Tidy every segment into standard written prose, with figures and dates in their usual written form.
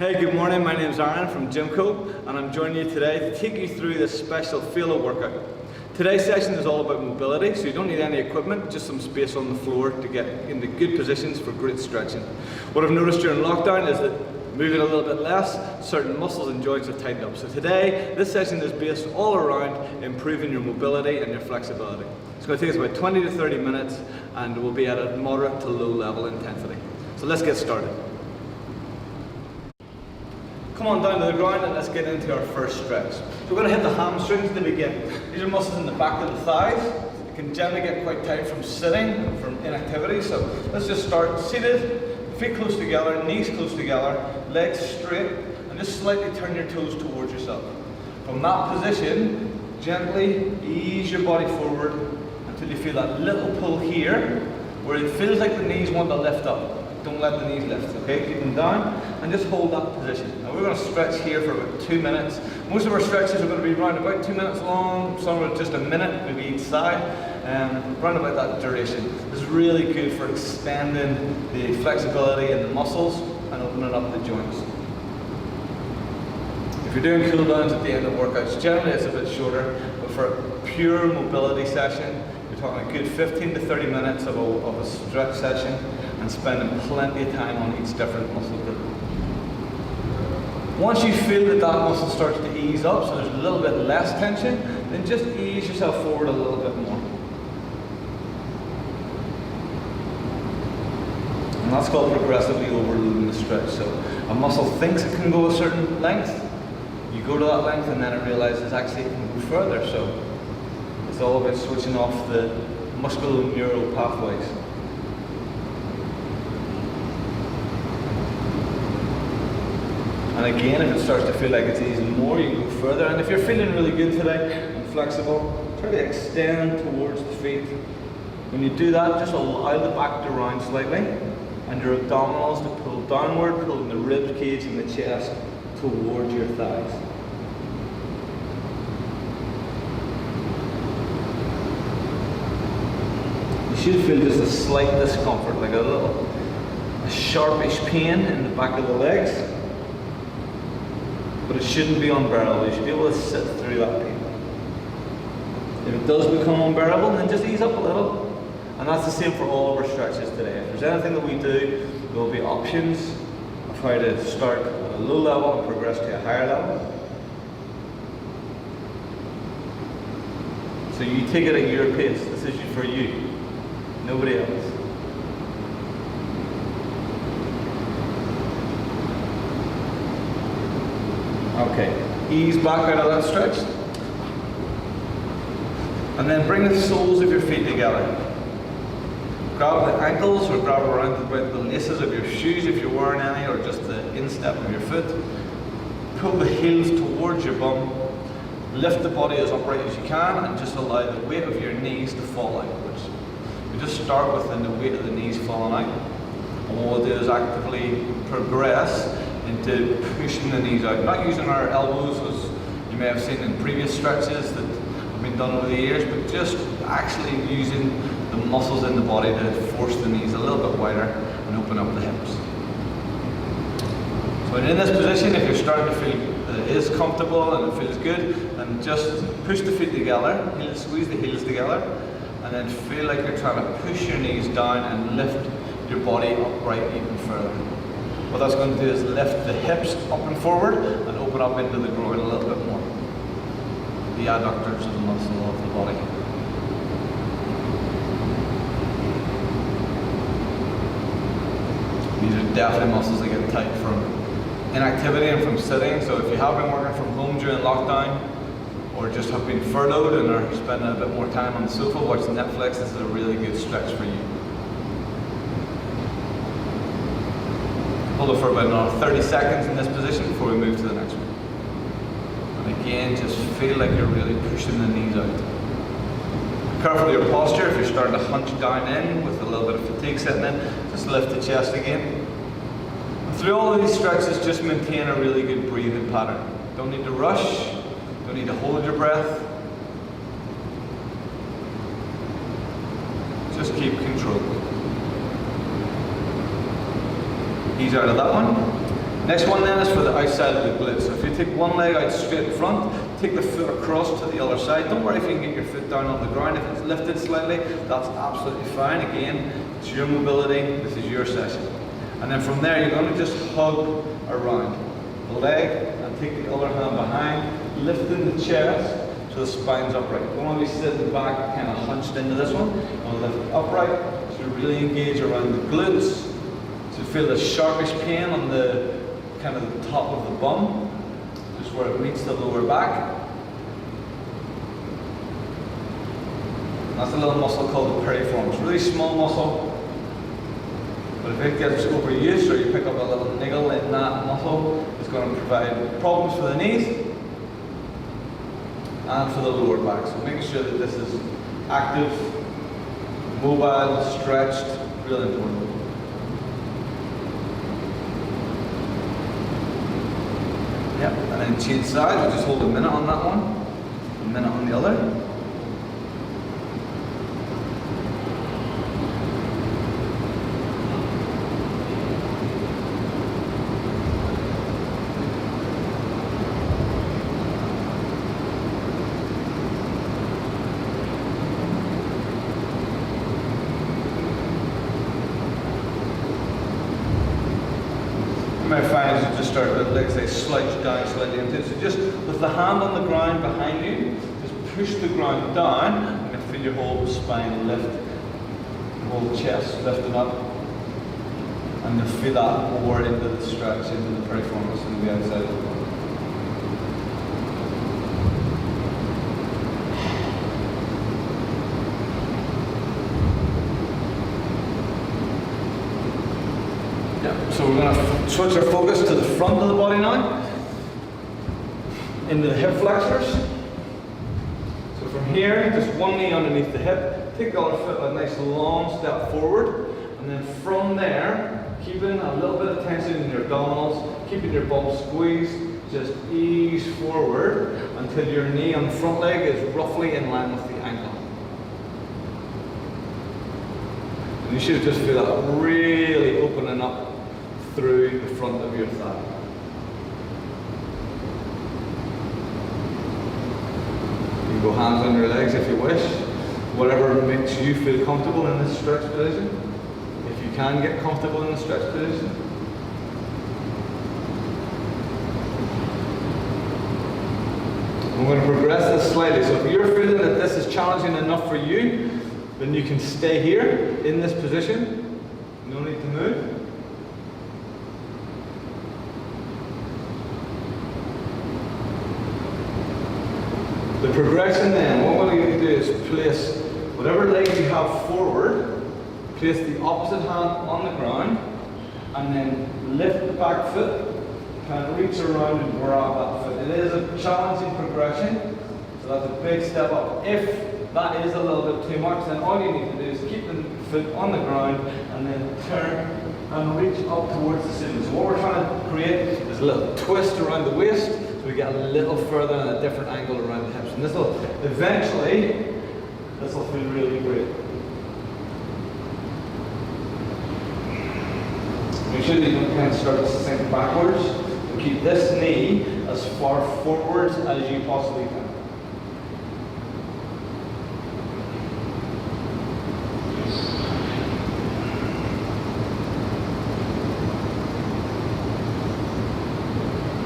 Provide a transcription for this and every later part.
Hey, good morning. My name is Aaron from GymCo, and I'm joining you today to take you through this special Féile workout. Today's session is all about mobility, so you don't need any equipment, just some space on the floor to get into good positions for great stretching. What I've noticed during lockdown is that moving a little bit less, certain muscles and joints have tightened up. So today, this session is based all around improving your mobility and your flexibility. It's going to take us about 20 to 30 minutes, and we'll be at a moderate to low level intensity. So let's get started. Come on down to the ground and let's get into our first stretch. So we're going to hit the hamstrings to begin. These are muscles in the back of the thighs. You can generally get quite tight from sitting and from inactivity. So let's just start seated, feet close together, knees close together, legs straight, and just slightly turn your toes towards yourself. From that position, gently ease your body forward until you feel that little pull here, where it feels like the knees want to lift up. Don't let the knees lift, okay? Keep them down and just hold that position. Now we're going to stretch here for about 2 minutes. Most of our stretches are going to be around about 2 minutes long, some are just a minute, maybe each side, around about that duration. This is really good for expanding the flexibility in the muscles and opening up the joints. If you're doing cool downs at the end of workouts, generally it's a bit shorter, but for a pure mobility session, you're talking a good 15 to 30 minutes of a stretch session, and spending plenty of time on each different muscle group. Once you feel that that muscle starts to ease up, so there's a little bit less tension, then just ease yourself forward a little bit more. And that's called progressively overloading the stretch. So a muscle thinks it can go a certain length, you go to that length and then it realizes actually it can go further. So it's all about switching off the musculo-neural pathways. And again, if it starts to feel like it's easing more, you can go further. And if you're feeling really good today and flexible, try to extend towards the feet. When you do that, just allow the back to round slightly and your abdominals to pull downward, pulling the rib cage and the chest towards your thighs. You should feel just a slight discomfort, like a sharpish pain in the back of the legs. But it shouldn't be unbearable. You should be able to sit through that pain. If it does become unbearable, then just ease up a little. And that's the same for all of our stretches today. If there's anything that we do, there will be options of how to start at a low level and progress to a higher level. So you take it at your pace. This is for you, nobody else. Okay, ease back out of that stretch. And then bring the soles of your feet together. Grab the ankles or grab around the laces of your shoes if you're wearing any, or just the instep of your foot. Pull the heels towards your bum. Lift the body as upright as you can and just allow the weight of your knees to fall outwards. We just start with the weight of the knees falling out. And what we'll do is actively progress into pushing the knees out, not using our elbows as you may have seen in previous stretches that have been done over the years, but just actually using the muscles in the body to force the knees a little bit wider and open up the hips. So in this position, if you're starting to feel that it is comfortable and it feels good, then just push the feet together, squeeze the heels together, and then feel like you're trying to push your knees down and lift your body upright even further. What that's going to do is lift the hips up and forward and open up into the groin a little bit more. The adductors of the muscle of the body. These are definitely muscles that get tight from inactivity and from sitting. So if you have been working from home during lockdown, or just have been furloughed and are spending a bit more time on the sofa watching Netflix, this is a really good stretch for you. Hold it for about another 30 seconds in this position before we move to the next one. And again, just feel like you're really pushing the knees out. Be careful of your posture. If you're starting to hunch down in with a little bit of fatigue setting in, just lift the chest again. And through all of these stretches, just maintain a really good breathing pattern. Don't need to rush, don't need to hold your breath. Just keep control. Ease out of that one. Next one then is for the outside of the glute. So if you take one leg out straight in front, take the foot across to the other side. Don't worry if you can get your foot down on the ground. If it's lifted slightly, that's absolutely fine. Again, it's your mobility, this is your session. And then from there, you're going to just hug around the leg and take the other hand behind, lifting the chest so the spine's upright. You don't want to be sitting back, kind of hunched into this one. You want to lift it upright, so really engage around the glutes. So feel the sharpish pain on the kind of the top of the bum, just where it meets the lower back. That's a little muscle called the piriformis. It's a really small muscle, but if it gets overused or you pick up a little niggle in that muscle, it's going to provide problems for the knees and for the lower back. So making sure that this is active, mobile, stretched, really important. Yep, and then change sides, we'll just hold a minute on that one, a minute on the other. My find is to just start with legs, they slouch down slightly into it. So just with the hand on the ground behind you, just push the ground down and then feel your whole spine lift, your whole chest lifted up. And you'll feel that more into the stretch, into the piriformis and the outside of the body. So we're going to switch our focus to the front of the body now, into the hip flexors. So from here, just one knee underneath the hip, take the other foot a nice long step forward, and then from there, keeping a little bit of tension in your abdominals, keeping your bum squeezed, just ease forward until your knee on the front leg is roughly in line with the ankle. And you should just feel that really opening up through the front of your thigh. You can go hands on your legs if you wish, whatever makes you feel comfortable in this stretch position. If you can get comfortable in the stretch position. I'm going to progress this slightly, so if you're feeling that this is challenging enough for you, then you can stay here in this position, no need to move. The progression then, what we're going to do is place whatever leg you have forward, place the opposite hand on the ground, and then lift the back foot, kind of reach around and grab that foot. It is a challenging progression, so that's a big step up. If that is a little bit too much, then all you need to do is keep the foot on the ground and then turn and reach up towards the ceiling. So what we're trying to create is a little twist around the waist, so we get a little further and a different angle around the hips. And this will eventually, this will feel really great. Make sure that you don't kind of start to sink backwards. So keep this knee as far forwards as you possibly can.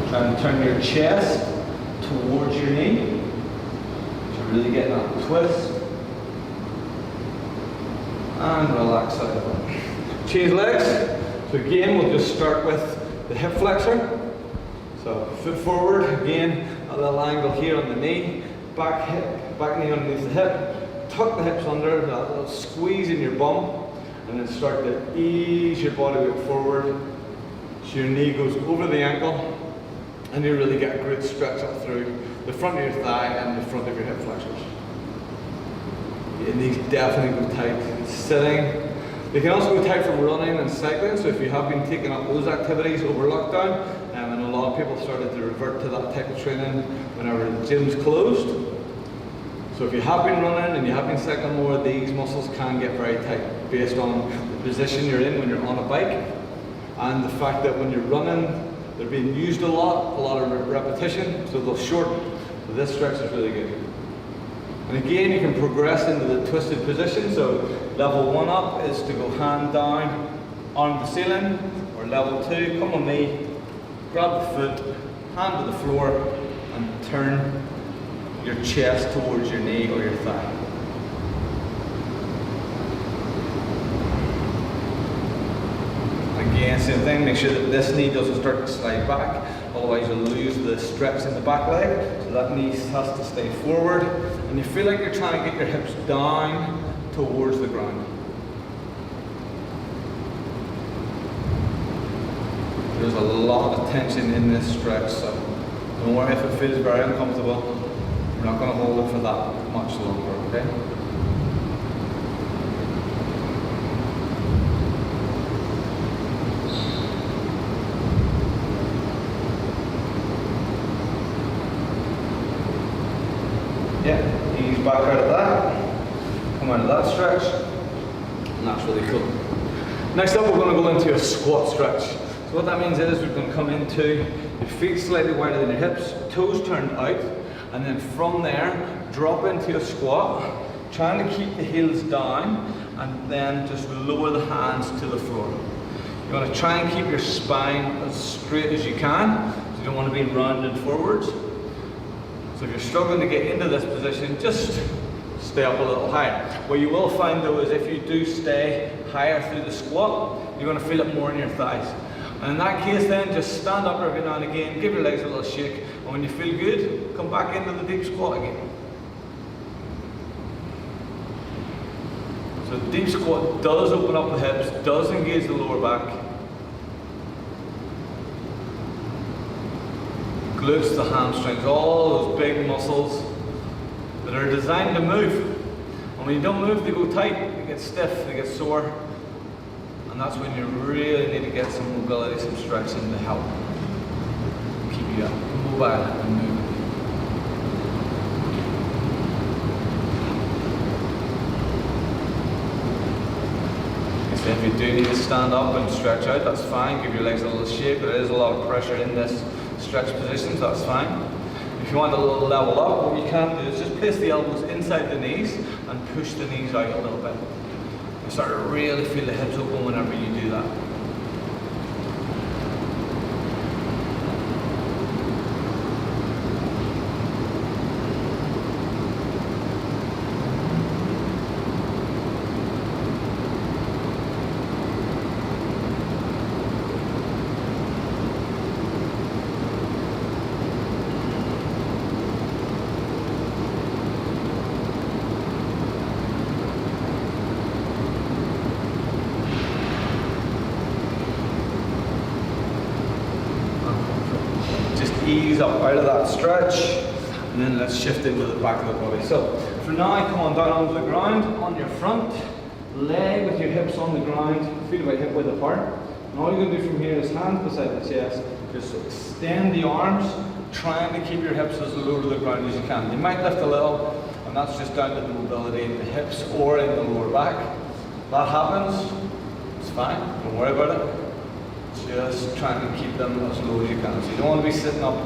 Try and turn your chest towards your knee to really get that twist. And relax out of it. Change legs. So again, we'll just start with the hip flexor. So foot forward, again, a little angle here on the knee, back hip, back knee underneath the hip, tuck the hips under, that little squeeze in your bum, and then start to ease your body weight forward so your knee goes over the ankle, and you really get a great stretch up through the front of your thigh and the front of your hip flexors. Your knees definitely go tight. Sitting. They can also go tight from running and cycling, so if you have been taking up those activities over lockdown, and a lot of people started to revert to that type of training whenever the gyms closed. So if you have been running and you have been cycling more, these muscles can get very tight based on the position you're in when you're on a bike, and the fact that when you're running, They're being used a lot of repetition, so they'll shorten. So this stretch is really good. And again, you can progress into the twisted position. So level 1 up is to go hand down, arm to the ceiling, or level 2, come on knee, grab the foot, hand to the floor, and turn your chest towards your knee or your thigh. Again, same thing, make sure that this knee doesn't start to slide back, otherwise you'll lose the stretch in the back leg. So that knee has to stay forward, and you feel like you're trying to get your hips down towards the ground. There's a lot of tension in this stretch, so don't worry if it feels very uncomfortable. We're not going to hold it for that much longer, okay? Yeah, ease back out of that, come out of that stretch, and that's really cool. Next up, we're going to go into a squat stretch. So what that means is we're going to come into your feet slightly wider than your hips, toes turned out, and then from there, drop into a squat, trying to keep the heels down, and then just lower the hands to the floor. You want to try and keep your spine as straight as you can, so you don't want to be rounded forwards. So if you're struggling to get into this position, just stay up a little higher. What you will find though is if you do stay higher through the squat, you're going to feel it more in your thighs. And in that case then, just stand up every now and again, give your legs a little shake, and when you feel good, come back into the deep squat again. So the deep squat does open up the hips, does engage the lower back. Glutes, the hamstrings, all those big muscles that are designed to move. And when you don't move, they go tight, they get stiff, they get sore. And that's when you really need to get some mobility, some stretching to help keep you mobile and moving. So if you do need to stand up and stretch out, that's fine. Give your legs a little shake. There is a lot of pressure in this stretch position, so that's fine. If you want a little level up, what you can do is just place the elbows inside the knees and push the knees out a little bit. You start to really feel the hips open whenever you do that. Ease up out of that stretch, and then let's shift into the back of the body. So for now, come on down onto the ground, on your front leg with your hips on the ground, feet about hip width apart. And all you're going to do from here is hands beside the chest, just extend the arms, trying to keep your hips as low to the ground as you can. You might lift a little, and that's just down to the mobility in the hips or in the lower back. If that happens, it's fine, don't worry about it. Just trying to keep them as low as you can. So you don't want to be sitting up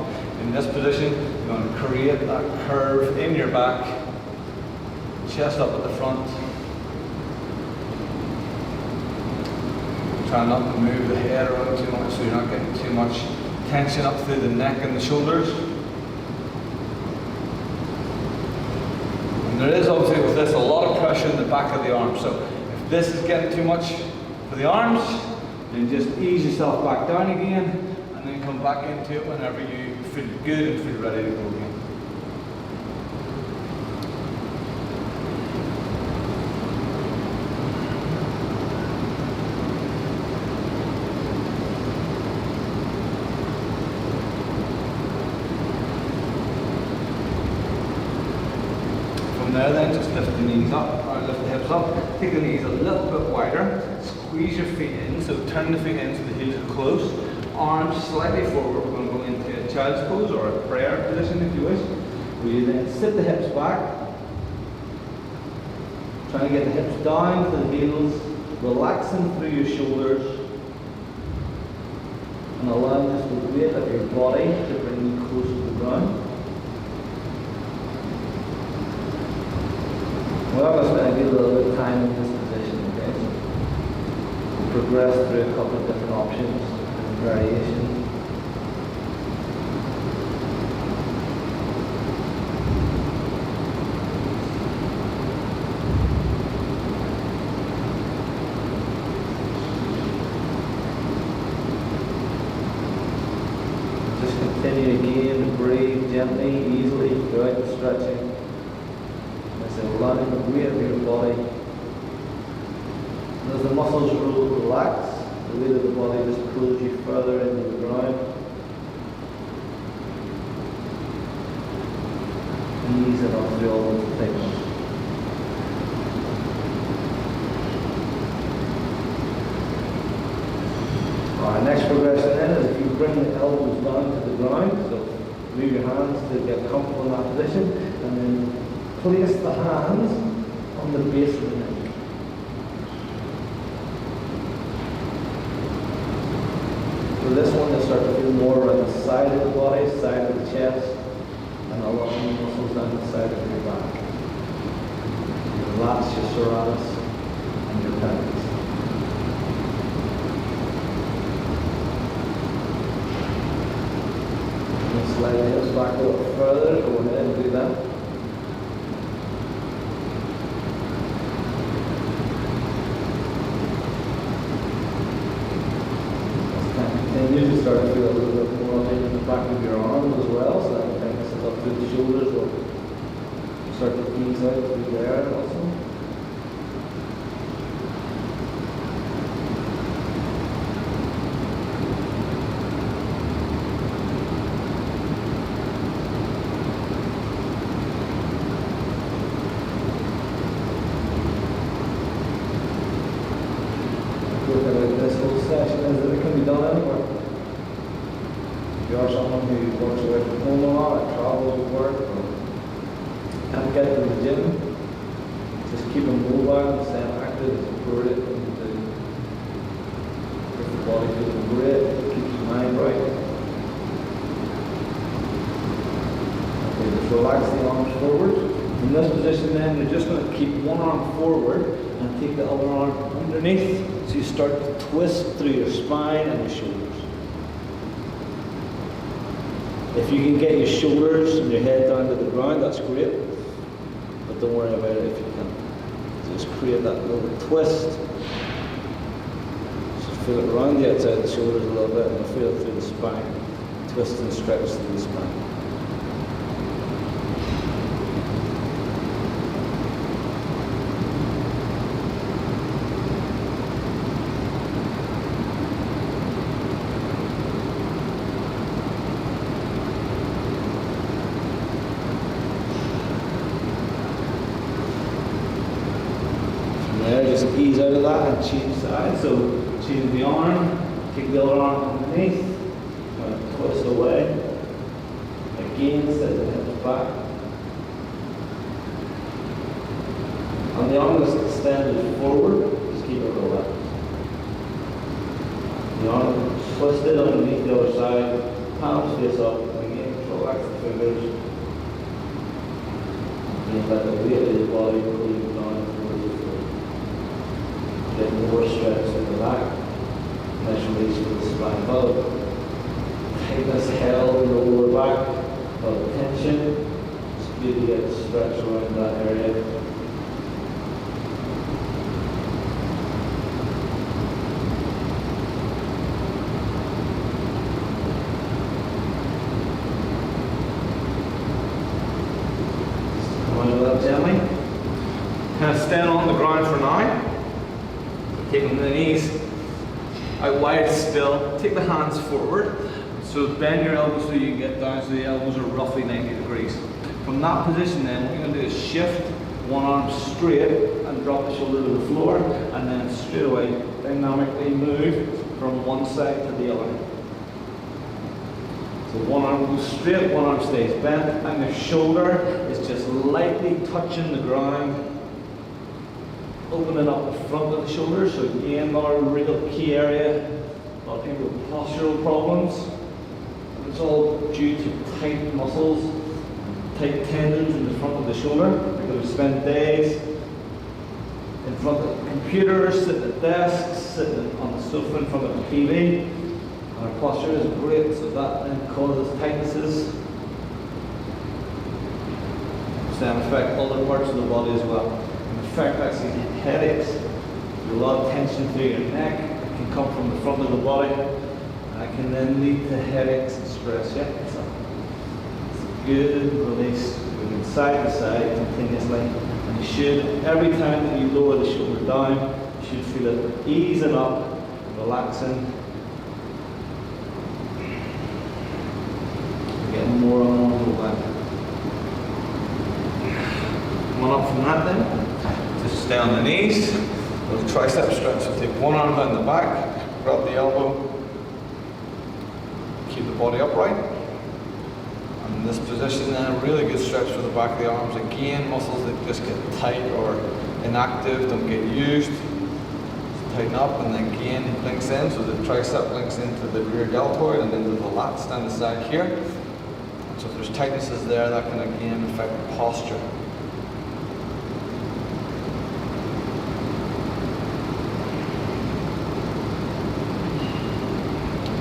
in this position. You want to create that curve in your back, chest up at the front. Try not to move the head around too much so you're not getting too much tension up through the neck and the shoulders. And there is obviously with this a lot of pressure in the back of the arms. So if this is getting too much for the arms, then just ease yourself back down again, and then come back into it whenever you feel good and feel ready to go again. From there then, just lift the knees up, or lift the hips up, take the knees a little bit wider, squeeze your feet in, so turn the feet in so the heels are close, arms slightly forward. We're going to go into a child's pose or a prayer position if you wish, where you then sit the hips back, trying to get the hips down to the heels, relaxing through your shoulders. and allowing just the weight of your body to bring you close to the ground. We're going to spend a good little bit of time in this position, okay? So we'll progress through a couple of different options and variations. Continue again to breathe gently, easily throughout the stretching. As I allowing the weight of your body. And as the muscles relax, the weight of the body just pulls you further into the ground. Easing up through all those things. Alright, next progression then is if you bring the elbows down to the ground, so move your hands to get comfortable in that position, and then place the hands on the base of the neck. So this one you'll start to feel more around the side of the body, side of the chest, and allowing the muscles down the side of your back. Your lats, your serratus, and your pelvis. Slide the hips back a little further, go ahead and do that. Continue to start to feel a little bit more in the back of your arms as well, so that can bring us up through the shoulders. We'll start to ease out through there also. Relax the arms forward. In this position then, you're just going to keep one arm forward and take the other arm underneath. So you start to twist through your spine and your shoulders. If you can get your shoulders and your head down to the ground, that's great. But don't worry about it if you can't. Just create that little twist. Just feel it around the outside of the shoulders a little bit and feel it through the spine. Twist and stretch through the spine. Just ease out of that and change sides. So change the arm, take the other arm underneath, twist away. Again, set the hips back. And the arm is extended forward, just keep it relaxed. The arm twisted underneath the other side, palms face up, and again, relax the fingers. And let the weight of your body pull you down towards the floor. Get more stretch in the back. Nice release for the spine above. Tightness held in the lower back. But tension. It's good to get stretch around that area. Come on a little gently. Kind of stand on the ground for now. Taking the knees out wide still. Take the hands forward. So bend your elbows so you can get down so the elbows are roughly 90 degrees. From that position then, what you're going to do is shift one arm straight and drop the shoulder to the floor, and then straight away dynamically move from one side to the other. So one arm goes straight, one arm stays bent, and the shoulder is just lightly touching the ground, opening up the front of the shoulder. So again, another real key area A lot of people with postural problems. And it's all due to tight muscles, tight tendons in the front of the shoulder, because we spend days in front of computers, sitting at desks, sitting on the sofa in front of the TV, and our posture isn't great, so that then causes tightnesses, which then affect other parts of the body as well. And affect actually headaches. There's a lot of tension through your neck. It can come from the front of the body, and it can then lead to headaches and stress. Yeah, so it's a good release, moving side to side continuously. And you should, every time that you lower the shoulder down, you should feel it easing up, relaxing. Getting more on the back. Coming up from that then, just stay on the knees. Little tricep stretch. So take one arm down the back, grab the elbow, keep the body upright. And in this position then, a really good stretch for the back of the arms. Again, muscles that just get tight or inactive, don't get used. Just tighten up, and then again links in, so the tricep links into the rear deltoid and into the lats down the side here. So if there's tightnesses there, that can again affect the posture.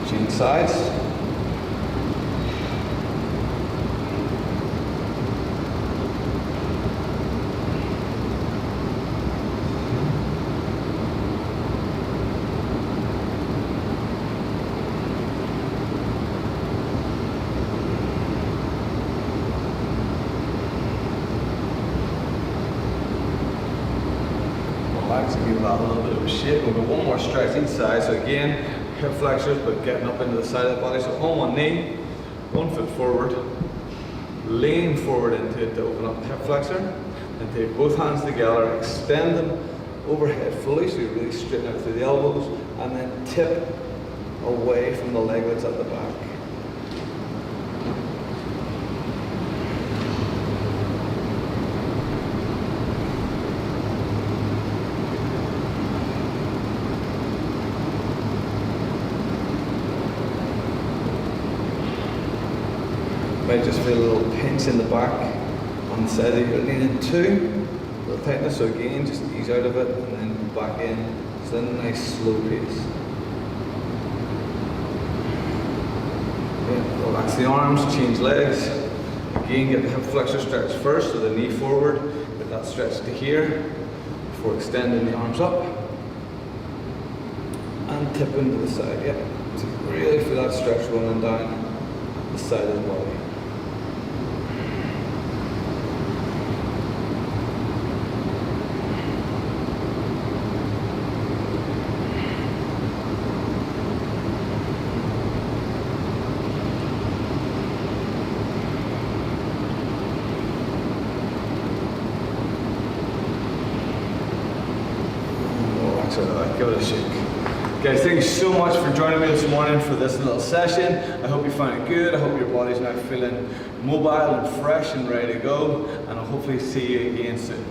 Change sides. Relax and give that a little bit of a shape. We'll go one more stretch each side. So again, hip flexors, but getting up into the side of the body. So on one knee, 1 foot forward, lean forward into it to open up the hip flexor, and take both hands together, extend them overhead fully, so you really straighten out through the elbows, and then tip away from the leg that's at the back. Might just feel a little pinch in the back on the side that you're leaning to, a little tightness, so again just ease out of it and then back in. It's a nice slow pace. Okay, relax the arms, change legs. Again, get the hip flexor stretch first, so the knee forward, get that stretch to here before extending the arms up. And tip into the side, yeah. So really feel that stretch running down the side of the body. Give it a shake. Guys, thank you so much for joining me this morning for this little session. I hope you found it good. I hope your body's now feeling mobile and fresh and ready to go. And I'll hopefully see you again soon.